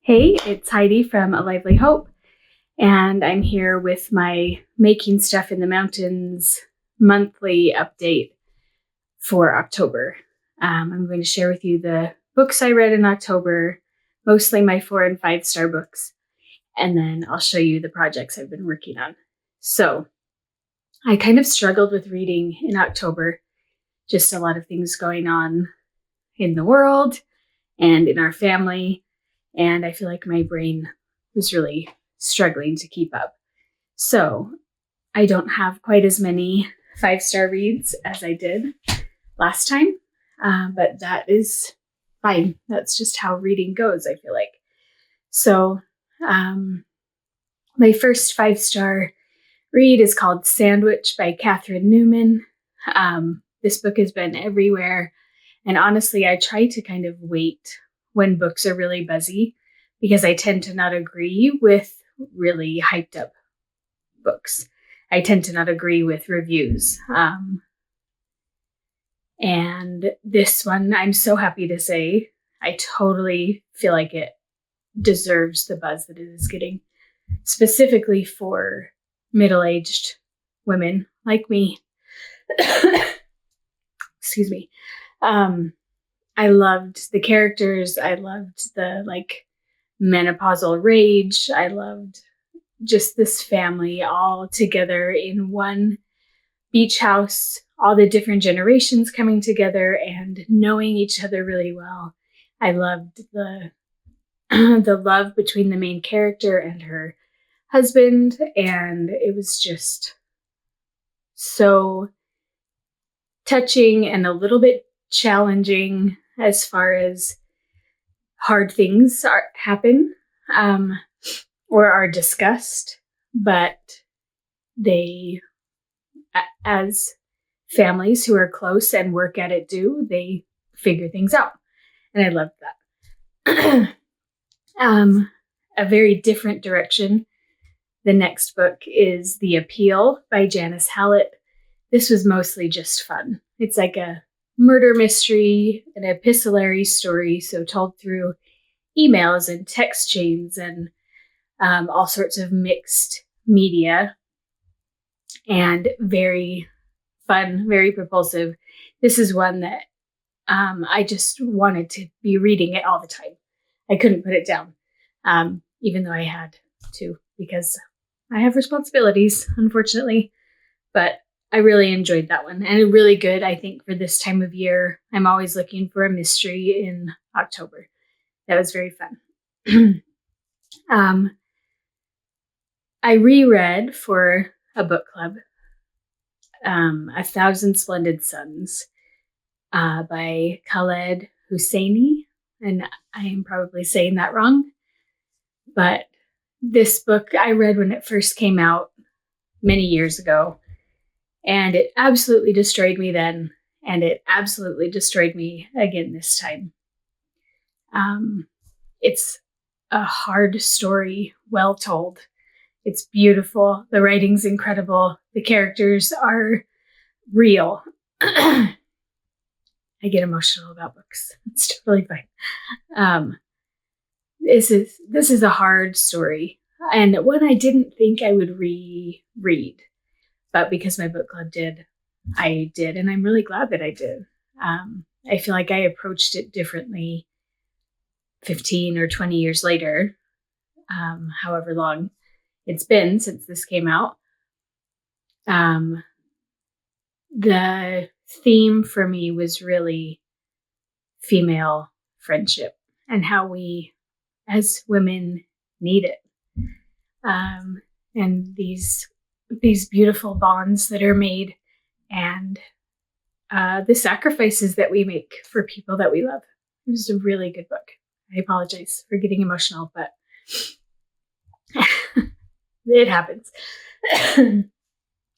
Hey, it's Heidi from A Lively Hope, and I'm here with my Making Stuff in the Mountains monthly update for October. I'm going to share with you the books I read in October, mostly my 4 and 5 star books, and then I'll show you the projects I've been working on. So, I kind of struggled with reading in October, just a lot of things going on in the world and in our family. And I feel like my brain was really struggling to keep up. So I don't have quite as many 5-star reads as I did last time, but that is fine. That's just how reading goes, I feel like. So my first 5-star read is called Sandwich by Catherine Newman. This book has been everywhere. And honestly, I try to kind of wait when books are really buzzy because I tend to not agree with really hyped up books. I tend to not agree with reviews. And this one, I'm so happy to say, I totally feel like it deserves the buzz that it is getting, specifically for middle-aged women like me. Excuse me. I loved the characters. I loved the menopausal rage. I loved just this family all together in one beach house, all the different generations coming together and knowing each other really well. I loved the the love between the main character and her husband, and it was just so touching and a little bit challenging as far as hard things happen or are discussed, but they, as families who are close and work at it they figure things out. And I loved that. A very different direction. The next book is The Appeal by Janice Hallett. This was mostly just fun. It's like a murder mystery, an epistolary story, so told through emails and text chains and all sorts of mixed media, and very fun, very propulsive. This is one that I just wanted to be reading it all the time. I couldn't put it down, even though I had to, because I have responsibilities, unfortunately. But I really enjoyed that one, and really good, I think, for this time of year. I'm always looking for a mystery in October. That was very fun. I reread for a book club A Thousand Splendid Suns by Khaled Hosseini, and I am probably saying that wrong, but this book I read when it first came out many years ago, and it absolutely destroyed me then, and it absolutely destroyed me again this time. It's a hard story, well told. It's beautiful. The writing's incredible. The characters are real. I get emotional about books. It's totally fine. This is a hard story, and one I didn't think I would reread, but because my book club did, I did, and I'm really glad that I did. I feel like I approached it differently 15 or 20 years later, however long it's been since this came out. The theme for me was really female friendship and how we as women need it. And these beautiful bonds that are made, and the sacrifices that we make for people that we love. It was a really good book. I apologize for getting emotional, but it happens.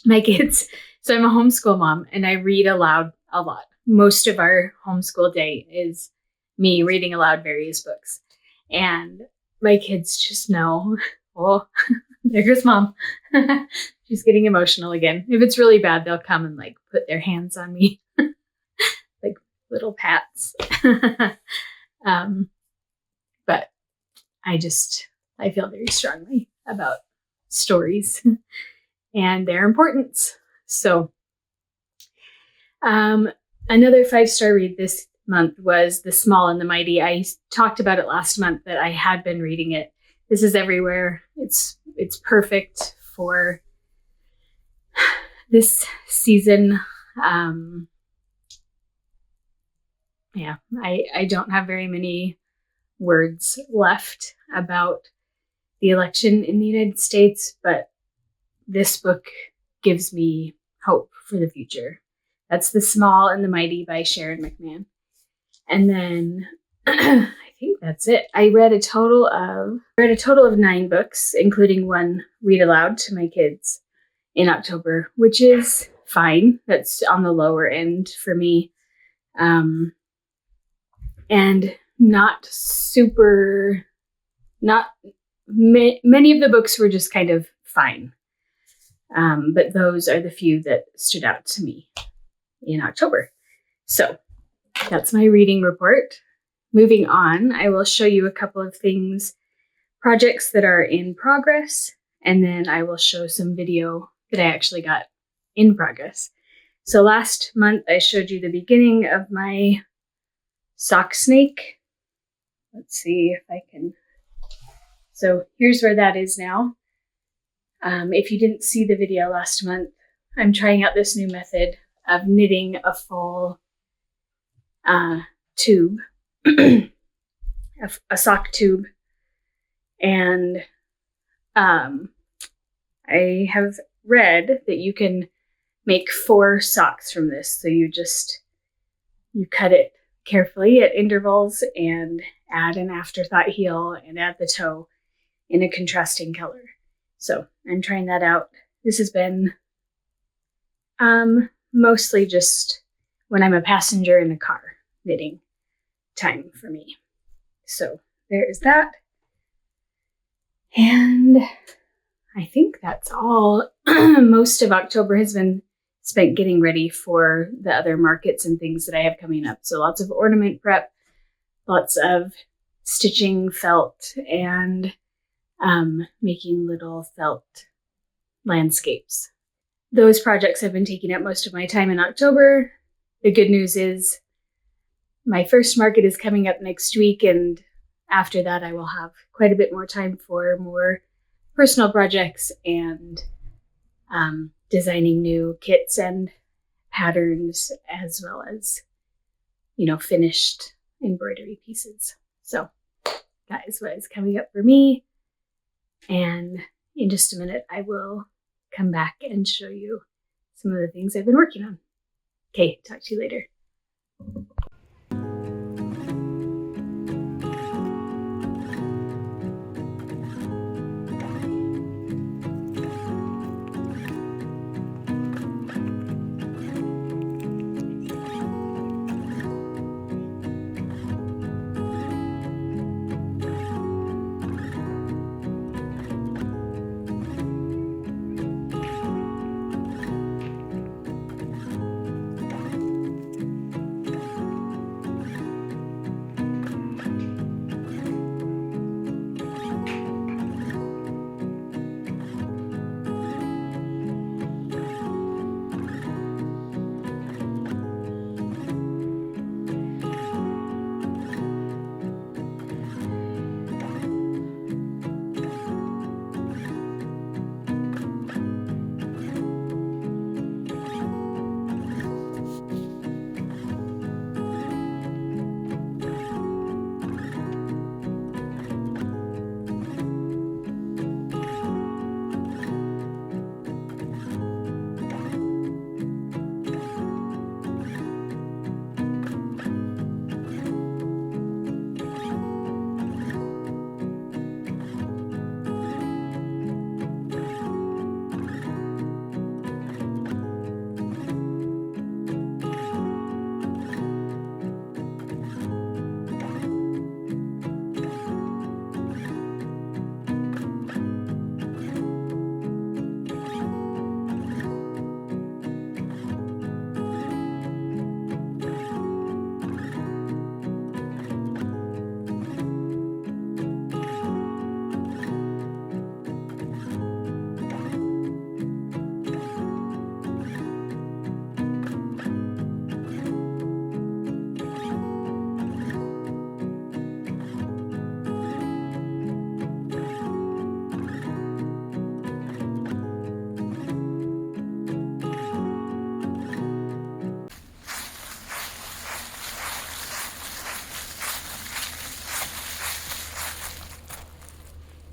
My kids, so I'm a homeschool mom, and I read aloud a lot. Most of our homeschool day is me reading aloud various books. And my kids just know, oh, there goes mom. She's getting emotional again. If it's really bad, they'll come and put their hands on me, like little pats. But I feel very strongly about stories and their importance. So, another 5-star read this month was The Small and the Mighty. I talked about it last month that I had been reading it. This is everywhere. It's perfect for this season. I don't have very many words left about the election in the United States, but this book gives me hope for the future. That's The Small and the Mighty by Sharon McMahon. And then I think that's it. I read a total of 9 books, including one read aloud to my kids in October, which is fine. That's on the lower end for me. And many of the books were just kind of fine. But those are the few that stood out to me in October. So that's my reading report. Moving on, I will show you a couple of projects that are in progress, and then I will show some video that I actually got in progress. So last month, I showed you the beginning of my sock snake. Let's see if I can. So here's where that is now. If you didn't see the video last month, I'm trying out this new method of knitting a full tube, a sock tube. And I have read that you can make 4 socks from this. So you cut it carefully at intervals and add an afterthought heel and add the toe in a contrasting color. So I'm trying that out. This has been mostly just when I'm a passenger in a car knitting time for me. So there is that. And I think that's all. Most of October has been spent getting ready for the other markets and things that I have coming up. So lots of ornament prep, lots of stitching felt, and making little felt landscapes. Those projects have been taking up most of my time in October. The good news is my first market is coming up next week, and after that I will have quite a bit more time for more personal projects and designing new kits and patterns, as well as, finished embroidery pieces. So that is what is coming up for me. And in just a minute, I will come back and show you some of the things I've been working on. Okay, talk to you later.